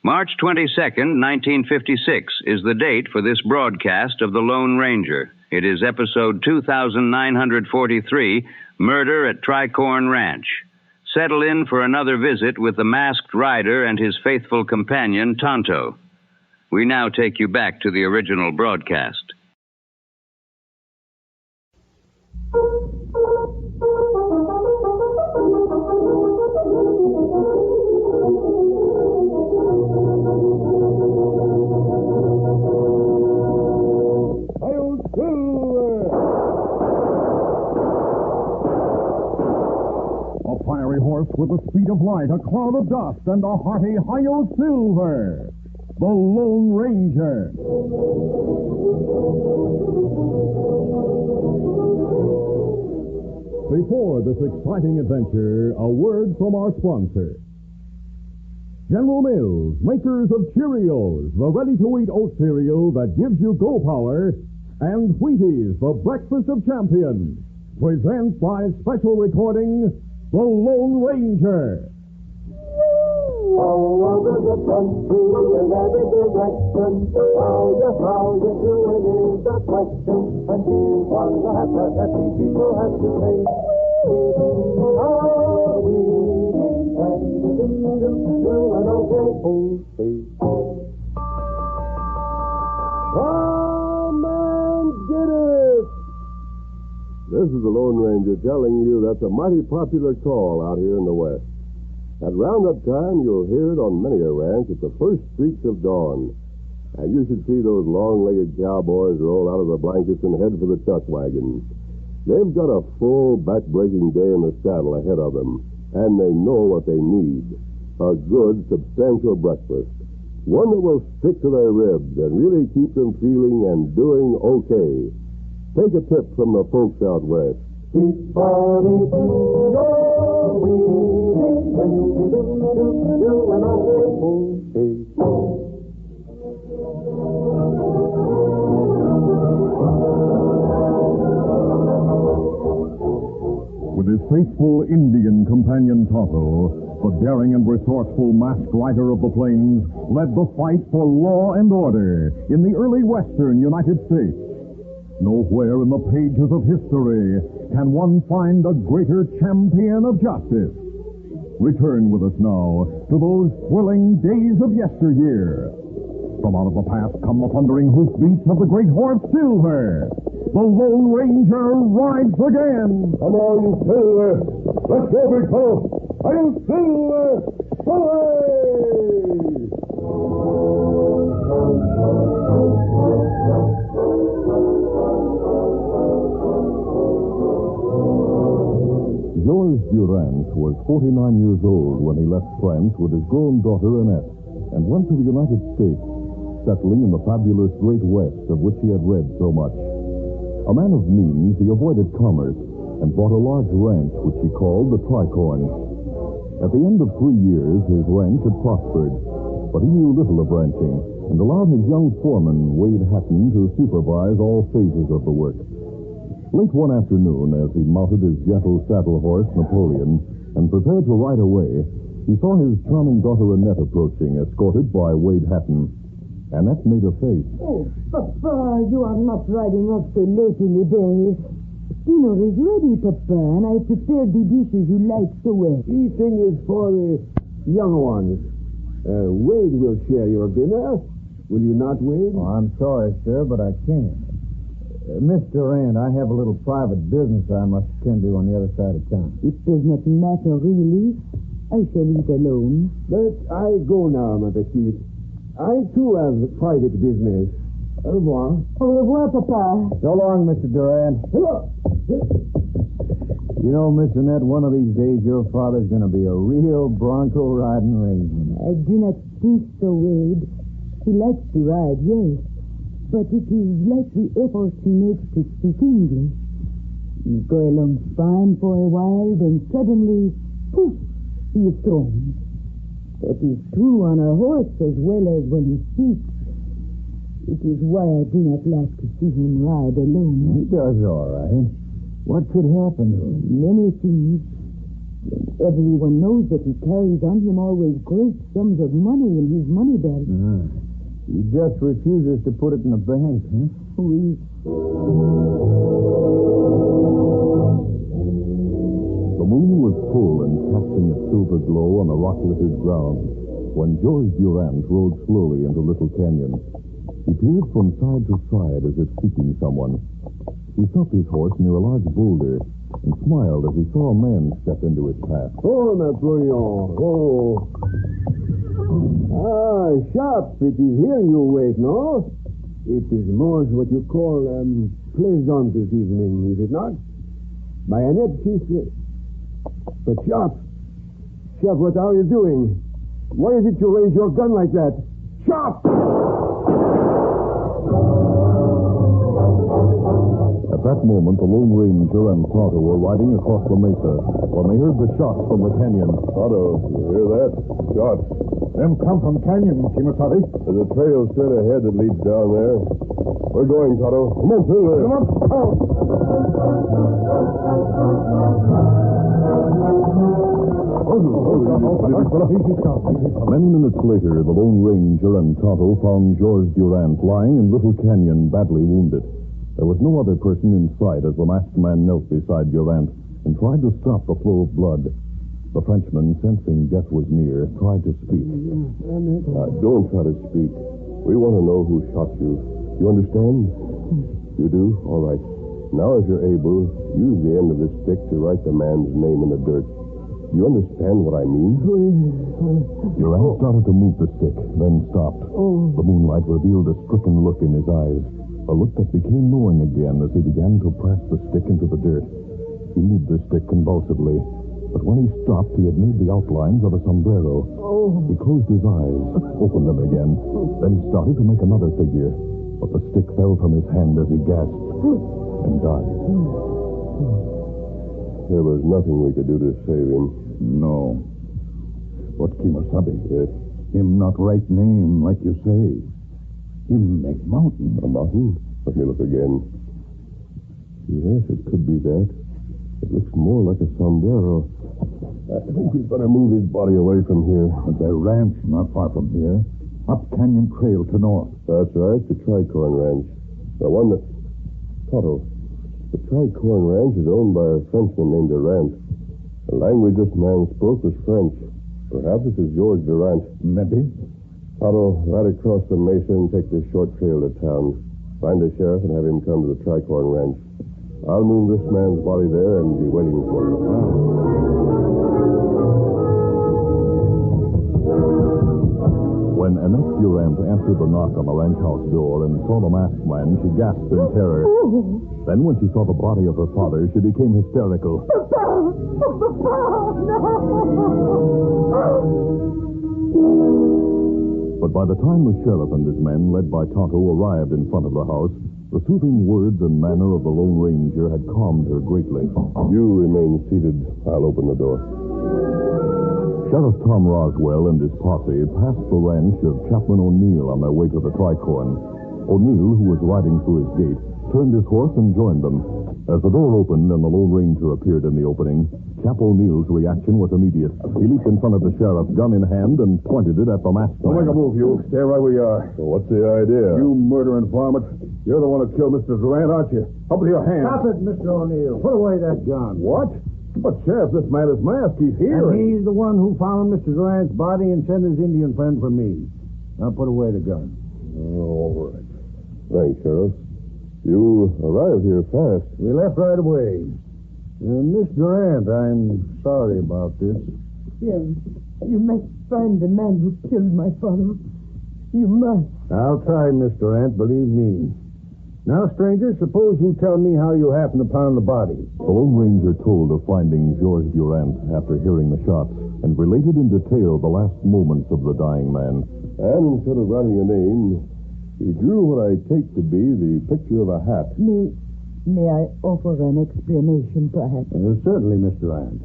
March 22nd, 1956, is the date for this broadcast of The Lone Ranger. It is episode 2943, Murder at Tricorn Ranch. Settle in for another visit with the masked rider and his faithful companion, Tonto. We now take you back to the original broadcast. A fiery horse with the speed of light, a cloud of dust, and a hearty Hi-Yo Silver, the Lone Ranger. Before this exciting adventure, a word from our sponsor. General Mills, makers of Cheerios, the ready-to-eat oat cereal that gives you go power, and Wheaties, the breakfast of champions, presents by special recording, The Lone Ranger. All over the country, in every direction, how you doing is the question. And here's one that we people have to say. How we doing okay. Come and get it! This is the Lone Ranger telling you that's a mighty popular call out here in the West. At roundup time, you'll hear it on many a ranch at the first streaks of dawn. And you should see those long-legged cowboys roll out of the blankets and head for the chuck wagon. They've got a full, back-breaking day in the saddle ahead of them, and they know what they need. A good, substantial breakfast. One that will stick to their ribs and really keep them feeling and doing okay. Take a tip from the folks out west. Keep on eating your Wheaties, and you'll be doing okay. With his faithful Indian companion Tonto, the daring and resourceful masked rider of the plains led the fight for law and order in the early western United States. Nowhere in the pages of history can one find a greater champion of justice. Return with us now to those thrilling days of yesteryear. From out of the past come the thundering hoofbeats of the great horse Silver. The Lone Ranger rides again. Come on, Silver. Let's go, big fellow. I'll Silver. Away! George Durant was 49 years old when he left France with his grown daughter Annette and went to the United States, settling in the fabulous Great West of which he had read so much. A man of means, he avoided commerce and bought a large ranch which he called the Tricorn. At the end of 3 years, his ranch had prospered, but he knew little of ranching and allowed his young foreman, Wade Hatton, to supervise all phases of the work. Late one afternoon, as he mounted his gentle saddle horse, Napoleon, and prepared to ride away, he saw his charming daughter Annette approaching, escorted by Wade Hatton. Annette made a face. Oh, Papa, you are not riding off so late in the day. Dinner is ready, Papa, and I prepared the dishes you like so well. Eating is for the young ones. Wade will share your dinner. Will you not, Wade? Oh, I'm sorry, sir, but I can't. Miss Durant, I have a little private business I must attend to on the other side of town. It does not matter, really. I shall eat alone. But I go now, ma petite. I, too, have private business. Au revoir. Au revoir, Papa. So long, Mr. Durant. Hello. You know, Miss Annette, one of these days your father's going to be a real bronco-riding ranger. I do not think so, Wade. He likes to ride, yes. But it is like the effort he makes to speak English. You go along fine for a while, then suddenly, poof, he is thrown. That is true on a horse as well as when he speaks. It is why I do not like to see him ride alone. He does all right. What could happen to him? Many things. Everyone knows that he carries on him always great sums of money in his money belt. He just refuses to put it in the bank, huh? We... The moon was full and casting its silver glow on the rock-littered ground when George Durant rode slowly into Little Canyon. He peered from side to side as if seeking someone. He stopped his horse near a large boulder and smiled as he saw a man step into his path. Oh, Napoleon. Oh. Ah, Sharp, it is here you wait, no? It is more what you call pleasant this evening, is it not? Bayonet, but Sharp, what are you doing? Why is it you raise your gun like that? Sharp! At that moment, the Lone Ranger and Tonto were riding across the mesa when they heard the shots from the canyon. Tonto, you hear that? Shots. Them come from canyon, Kimasabi. There's a trail straight ahead that leads down there. We're going, Tonto. Come on, through there. Come on. Many minutes later, the Lone Ranger and Tonto found George Durant lying in Little Canyon, badly wounded. There was no other person in sight as the masked man knelt beside Durant and tried to stop the flow of blood. The Frenchman, sensing death was near, tried to speak. Don't try to speak. We want to know who shot you. You understand? You do? All right. Now, if you're able, use the end of this stick to write the man's name in the dirt. You understand what I mean? Durant started to move the stick, then stopped. The moonlight revealed a stricken look in his eyes, a look that became knowing again as he began to press the stick into the dirt. He moved the stick convulsively, but when he stopped, he had made the outlines of a sombrero. He closed his eyes, opened them again, then started to make another figure, but the stick fell from his hand as he gasped and died. There was nothing we could do to save him. No. But Kimasabi, Yes. him not right name, like you say. Him make mountain. A mountain? Let me look again. Yes, it could be that. It looks more like a sombrero. I think we'd better move his body away from here. But the ranch not far from here. Up Canyon Trail to north. That's right, the Tricorn Ranch. The one that... Tonto, the Tricorn Ranch is owned by a Frenchman named Durant. The language this man spoke was French. Perhaps this is George Durant. Maybe. Tonto, ride across the mesa and take this short trail to town. Find the sheriff and have him come to the Tricorn Ranch. I'll move this man's body there and be waiting for you. When Annette Durant answered the knock on the ranch house door and saw the masked man, she gasped in terror. Then when she saw the body of her father, she became hysterical. But by the time the sheriff and his men, led by Tonto, arrived in front of the house, the soothing words and manner of the Lone Ranger had calmed her greatly. You remain seated. I'll open the door. Sheriff Tom Roswell and his posse passed the ranch of Chaplain O'Neill on their way to the Tricorn. O'Neill, who was riding through his gate, turned his horse and joined them. As the door opened and the Lone Ranger appeared in the opening, Chap O'Neill's reaction was immediate. He leaped in front of the sheriff, gun in hand, and pointed it at the masked man. Don't make a move, you. Stay right where you are. Well, what's the idea? You murdering varmint. You're the one who killed Mr. Durant, aren't you? Up with your hands. Stop it, Mr. O'Neill. Put away that gun. What? But, Sheriff, this man is masked. He's here. And he's the one who found Mr. Durant's body and sent his Indian friend for me. Now put away the gun. All right. Thanks, Sheriff. You arrived here fast. We left right away. Miss Durant, I'm sorry about this. Yes, you must find the man who killed my father. You must. I'll try, Miss Durant, believe me. Now, stranger, suppose you tell me how you happened upon the body. The Lone Ranger told of finding George Durant after hearing the shots and related in detail the last moments of the dying man. And instead of writing a name, he drew what I take to be the picture of a hat. May I offer an explanation, perhaps? Certainly, Miss Durant.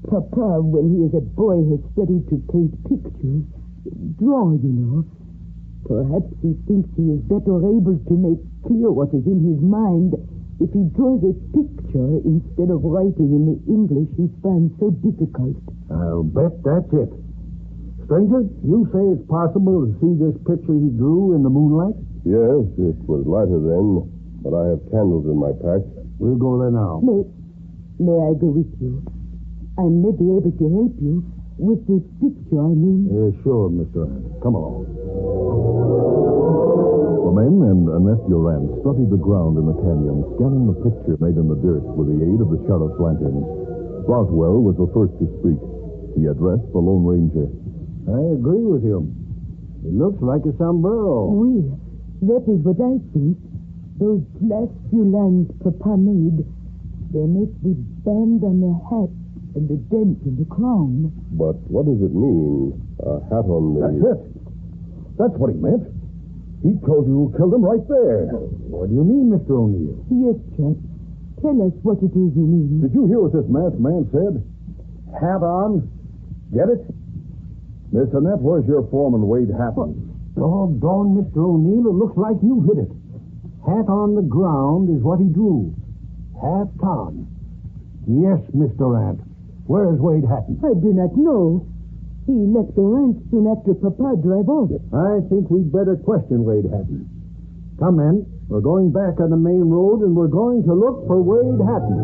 Papa, when he is a boy, has studied to paint pictures. Draw, you know. Perhaps he thinks he is better able to make clear what is in his mind if he draws a picture instead of writing in the English he finds so difficult. I'll bet that's it. Stranger, you say it's possible to see this picture he drew in the moonlight? Yes, it was lighter then, but I have candles in my pack. We'll go there now. May I go with you? I may be able to help you with this picture, I mean. Sure, Mr. Ant. Come along. The men and Annette Durant studied the ground in the canyon, scanning the picture made in the dirt with the aid of the sheriff's lanterns. Roswell was the first to speak. He addressed the Lone Ranger. I agree with you. It looks like a sombrero. Oui, that is what I think. Those last few lines Papa made, they make the band on the hat and the dent in the crown. But what does it mean? A hat on the... That's it. That's what he meant. He told you who killed him right there. What do you mean, Mr. O'Neill? Yes, chap. Tell us what it is you mean. Did you hear what this masked man said? Hat on. Get it? Miss Annette, where's your foreman, Wade Hatton? Doggone, Mr. O'Neill, it looks like you hit it. Hat on the ground is what he drew. Hat on. Yes, Mr. Ant. Where's Wade Hatton? I do not know. He left the ranch soon after Papa drove off. I think we'd better question Wade Hatton. Come, men. We're going back on the main road, and we're going to look for Wade Hatton.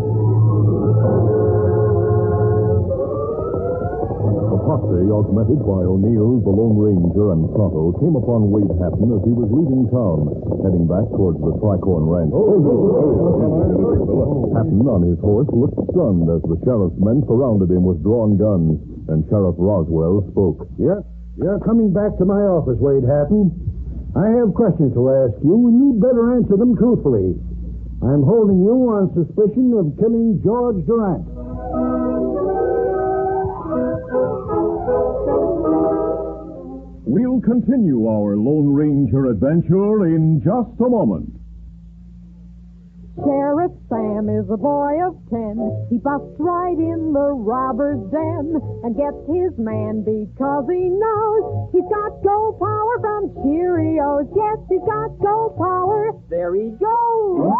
The posse, augmented by O'Neill, the Lone Ranger, and Tonto, came upon Wade Hatton as he was leaving town, heading back towards the Tricorn Ranch. Hatton, on his horse, looked stunned as the sheriff's men surrounded him with drawn guns, and Sheriff Roswell spoke. You're coming back to my office, Wade Hatton. I have questions to ask you, and you'd better answer them truthfully. I'm holding you on suspicion of killing George Durant. We'll continue our Lone Ranger adventure in just a moment. Sheriff Sam is a boy of 10. He busts right in the robber's den and gets his man because he knows he's got gold power from Cheerios. Yes, he's got gold power. There he goes.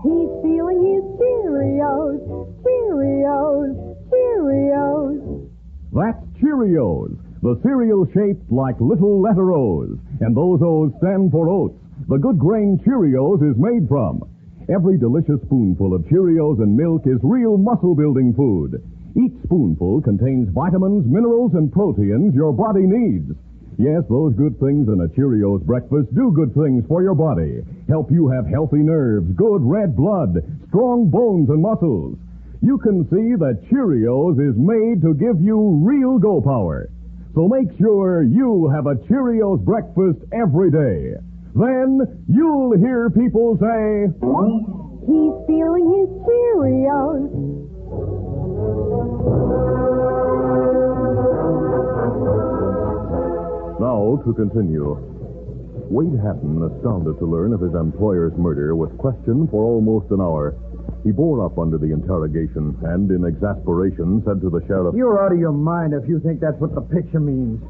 He's feeling his Cheerios. Cheerios. Cheerios. That's Cheerios, the cereal shaped like little letter O's. And those O's stand for oats. The good grain Cheerios is made from. Every delicious spoonful of Cheerios and milk is real muscle-building food. Each spoonful contains vitamins, minerals, and proteins your body needs. Yes, those good things in a Cheerios breakfast do good things for your body. Help you have healthy nerves, good red blood, strong bones and muscles. You can see that Cheerios is made to give you real go power. So make sure you have a Cheerios breakfast every day. Then you'll hear people say, he's feeling his Cheerios. Now to continue. Wade Hatton, astounded to learn of his employer's murder, was questioned for almost an hour. He bore up under the interrogation and, in exasperation, said to the sheriff, You're out of your mind if you think that's what the picture means.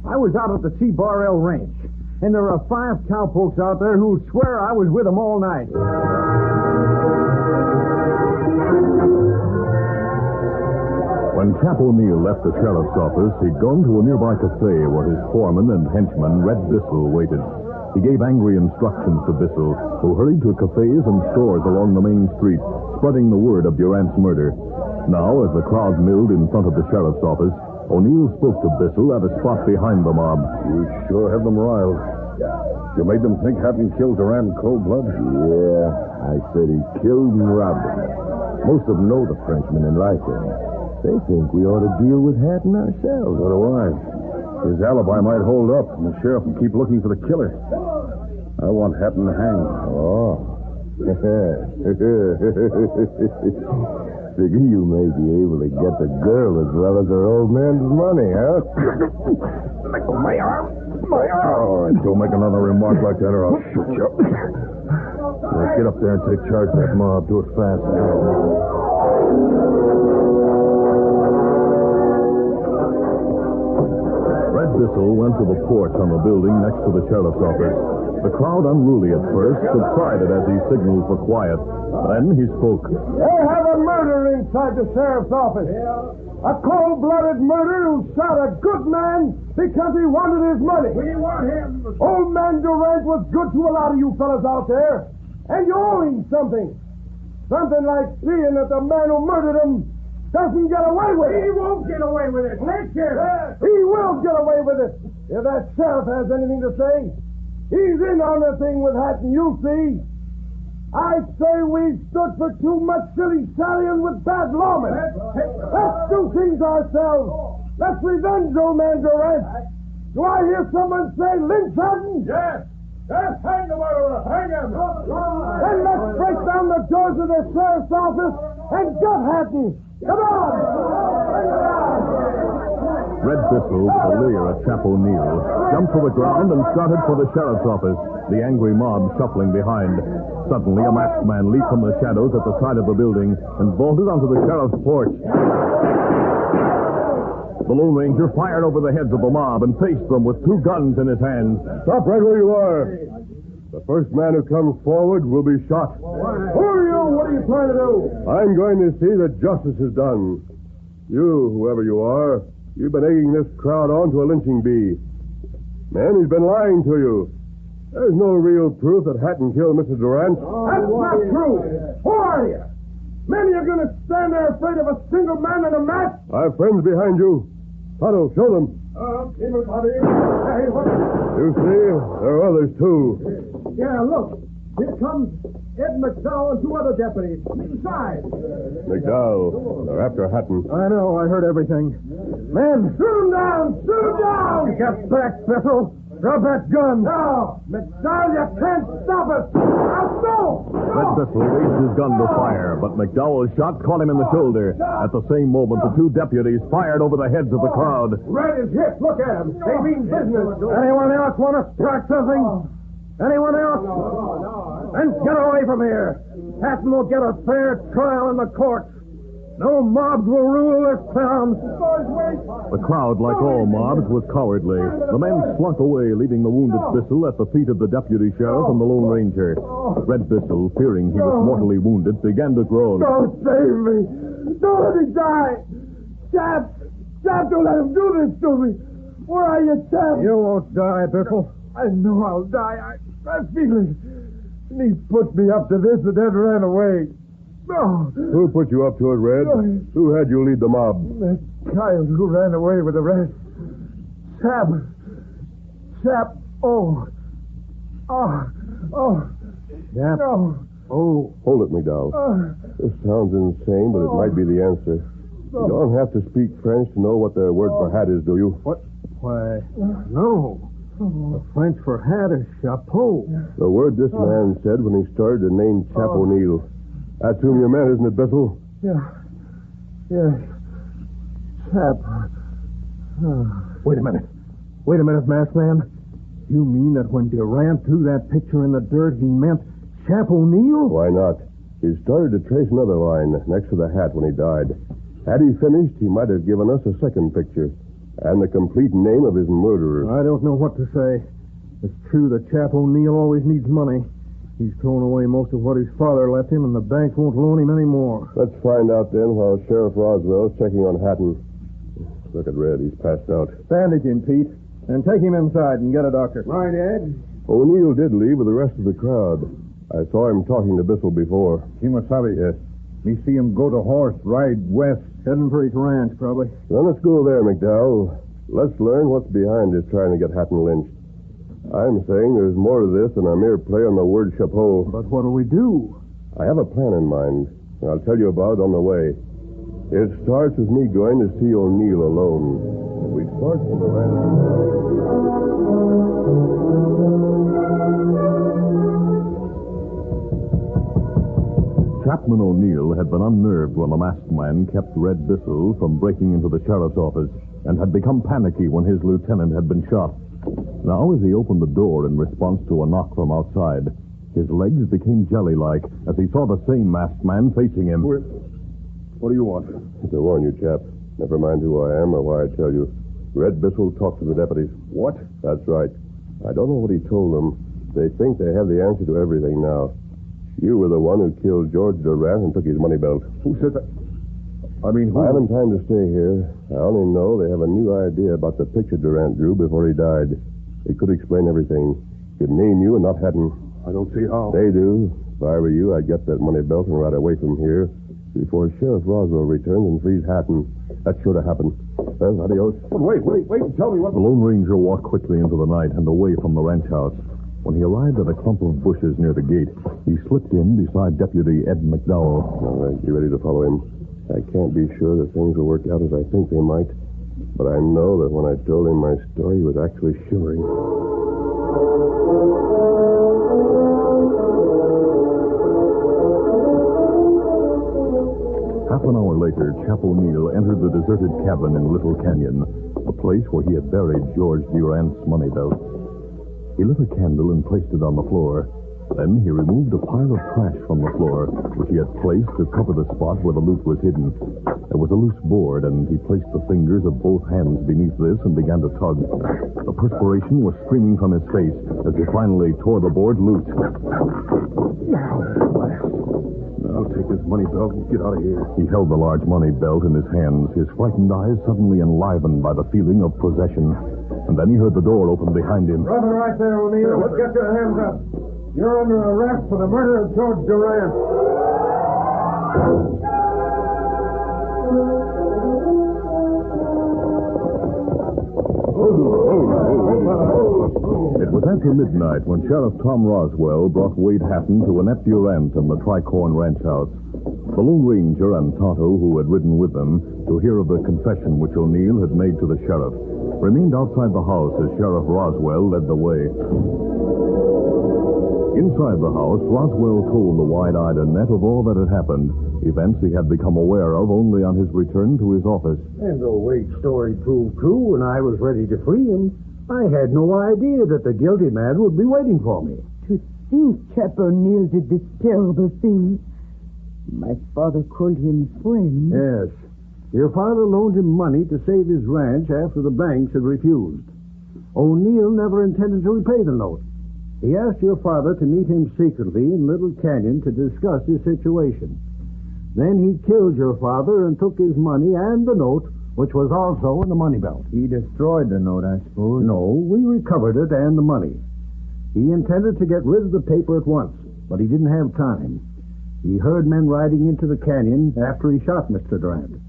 I was out at the T-Bar-L Ranch, and there are 5 cowpokes out there who swear I was with them all night. When Cap O'Neill left the sheriff's office, he'd gone to a nearby cafe where his foreman and henchman, Red Bissell, waited. He gave angry instructions to Bissell, who hurried to cafes and stores along the main street, spreading the word of Durant's murder. Now, as the crowd milled in front of the sheriff's office, O'Neill spoke to Bissell at a spot behind the mob. You sure have them riled. You made them think Hatton killed Durant in cold blood? Yeah, I said he killed and robbed him. Most of them know the Frenchman and like him. They think we ought to deal with Hatton ourselves. So do I. His alibi might hold up, and the sheriff will keep looking for the killer. I want Hatton hanged. Oh. Figure you may be able to get the girl as well as her old man's money, huh? My arm! My arm! All right, don't make another remark like that or I'll shoot you. Now get up there and take charge of that mob. Do it fast. Red Red Bissell went to the porch on the building next to the sheriff's office. The crowd, unruly at first, subsided as he signaled for quiet. Then he spoke. They have a murderer inside the sheriff's office. A cold-blooded murderer who shot a good man because he wanted his money. We want him. Old man Durant was good to a lot of you fellas out there. And you owe him something. Something like seeing that the man who murdered him doesn't get away with it. He won't get away with it. Let's hear it. He will get away with it. If that sheriff has anything to say, he's in on the thing with Hatton, you see. I say we stood for too much silly-sallying with bad lawmen. Let's do things ourselves. Let's revenge old man Durant. Do I hear someone say lynch Hatton? Yes. Yes, hang the murderer. Hang him. Then let's break down the doors of the sheriff's office and get Hatton. Come on. Red Bissell, the lawyer at Chap O'Neill, jumped to the ground and started for the sheriff's office, the angry mob shuffling behind. Suddenly, a masked man leaped from the shadows at the side of the building and bolted onto the sheriff's porch. The Lone Ranger fired over the heads of the mob and faced them with two guns in his hands. Stop right where you are. The first man who comes forward will be shot. Who are you? What are you trying to do? I'm going to see that justice is done. You, whoever you are, you've been egging this crowd on to a lynching bee. Man, he's been lying to you. There's no real proof that Hatton killed Mr. Durant. That's not true. Who are you? Men, you're going to stand there afraid of a single man in a mask? I have friends behind you. Tonto, show them. You see, there are others, too. Yeah, look. Here comes Ed McDowell and two other deputies. Inside. McDowell, they're after Hatton. I know, I heard everything. Men, shoot him down! Shoot him down! Get back, Bissell. Drop that gun. No, McDowell, you can't stop us. Now, go! Red Bissell raised his gun to fire, but McDowell's shot caught him in the shoulder. At the same moment, the two deputies fired over the heads of the crowd. Red is hit. Look at him. They mean business. Anyone else want to strike something? Anyone else? Then get away from here. Hatton will get a fair trial in the court. No mobs will rule this town. The crowd, like all mobs, was cowardly. The men slunk away, leaving the wounded Bissell at the feet of the deputy sheriff and the Lone Ranger. Red Bissell, fearing he was mortally wounded, began to groan. Don't save me. Don't let me die. Chap, don't let him do this to me. Where are you, Chap? You won't die, Bissell. I know I'll die. I feel it. And he put me up to this and then ran away. Oh. Who put you up to it, Red? Who had you lead the mob? That child who ran away with the rest. Chap. Oh. Chap. No. Oh. Hold it, McDowell. This sounds insane, but it might be the answer. You don't have to speak French to know what the word for hat is, do you? What? Why, no. The French for hat is chapeau. The word this man said when he started to name Chap O'Neill. That's whom you met, isn't it, Bissell? Yeah. Yes. Chap. Wait a minute, masked man. You mean that when Durant threw that picture in the dirt, he meant Chap O'Neill? Why not? He started to trace another line next to the hat when he died. Had he finished, he might have given us a second picture and the complete name of his murderer. I don't know what to say. It's true that Chap O'Neill always needs money. He's thrown away most of what his father left him, and the bank won't loan him any more. Let's find out then while Sheriff Roswell's checking on Hatton. Look at Red. He's passed out. Bandage him, Pete, and take him inside and get a doctor. Right, Ed? O'Neill did leave with the rest of the crowd. I saw him talking to Bissell before. Kimasabi. Yes. Me see him go to horse, ride west. Heading for his ranch, probably. Then let's go there, McDowell. Let's learn what's behind his trying to get Hatton lynched. I'm saying there's more to this than a mere play on the word chapeau. But what'll we do? I have a plan in mind, and I'll tell you about it on the way. It starts with me going to see O'Neill alone. If we start from the ranch... Chapman O'Neill had been unnerved when the masked man kept Red Bissell from breaking into the sheriff's office and had become panicky when his lieutenant had been shot. Now, as he opened the door in response to a knock from outside, his legs became jelly-like as he saw the same masked man facing him. What do you want? To warn you, chap. Never mind who I am or why I tell you. Red Bissell talked to the deputies. What? That's right. I don't know what he told them. They think they have the answer to everything now. You were the one who killed George Durant and took his money belt. Who said that? I mean, who? I haven't time to stay here. I only know they have a new idea about the picture Durant drew before he died. It could explain everything. It may knew and not hadn't. I don't see how. They do. If I were you, I'd get that money belt and ride away from here before Sheriff Roswell returns and frees Hatton. That's sure to happen. Well, adios. But wait. Tell me what... The Lone Ranger walked quickly into the night and away from the ranch house. When he arrived at a clump of bushes near the gate, he slipped in beside Deputy Ed McDowell. All right, be ready to follow him. I can't be sure that things will work out as I think they might, but I know that when I told him my story, he was actually shivering. Half an hour later, Chap O'Neill entered the deserted cabin in Little Canyon, a place where he had buried George Durant's money belt. He lit a candle and placed it on the floor. Then he removed a pile of trash from the floor, which he had placed to cover the spot where the loot was hidden. There was a loose board, and he placed the fingers of both hands beneath this and began to tug. The perspiration was streaming from his face as he finally tore the board loose. I'll take this money belt and get out of here. He held the large money belt in his hands, his frightened eyes suddenly enlivened by the feeling of possession. And then he heard the door open behind him. Brother, right there, O'Neill. Let's get your hands up. You're under arrest for the murder of George Durant. It was after midnight when Sheriff Tom Roswell brought Wade Hatton to Annette Durant in the Tricorn Ranch house. The Lone Ranger and Tonto, who had ridden with them to hear of the confession which O'Neill had made to the sheriff, remained outside the house as Sheriff Roswell led the way. Inside the house, Roswell told the wide-eyed Annette of all that had happened, events he had become aware of only on his return to his office. And though Wade's story proved true and I was ready to free him, I had no idea that the guilty man would be waiting for me. To think Chap O'Neill did this terrible thing. My father called him friend. Yes. Your father loaned him money to save his ranch after the banks had refused. O'Neill never intended to repay the note. He asked your father to meet him secretly in Little Canyon to discuss his situation. Then he killed your father and took his money and the note, which was also in the money belt. He destroyed the note, I suppose. No, we recovered it and the money. He intended to get rid of the paper at once, but he didn't have time. He heard men riding into the canyon after he shot Mr. Durant.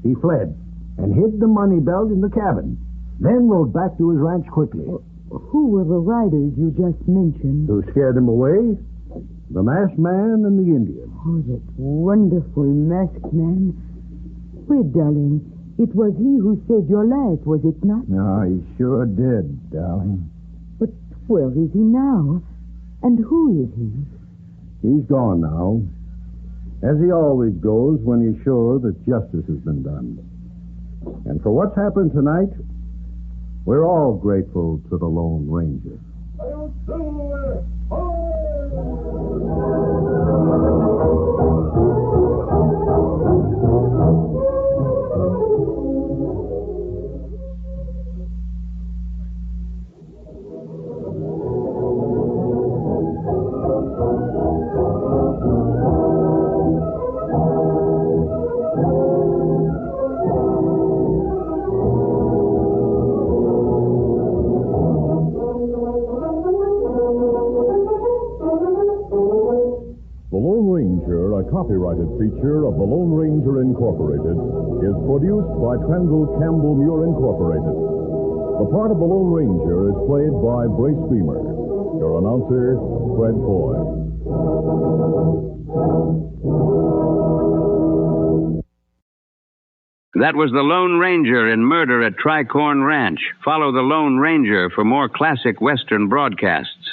He fled and hid the money belt in the cabin, then rode back to his ranch quickly. Who were the riders you just mentioned? Who scared him away? The masked man and the Indian. Oh, that wonderful masked man. Wait, darling. It was he who saved your life, was it not? No, he sure did, darling. But where is he now? And who is he? He's gone now. As he always goes when he's sure that justice has been done. And for what's happened tonight, we're all grateful to the Lone Ranger. Copyrighted feature of the Lone Ranger Incorporated is produced by Trendle Campbell Muir Incorporated. The part of the Lone Ranger is played by Brace Beamer. Your announcer, Fred Foy. That was the Lone Ranger in Murder at Tricorn Ranch. Follow the Lone Ranger for more classic Western broadcasts.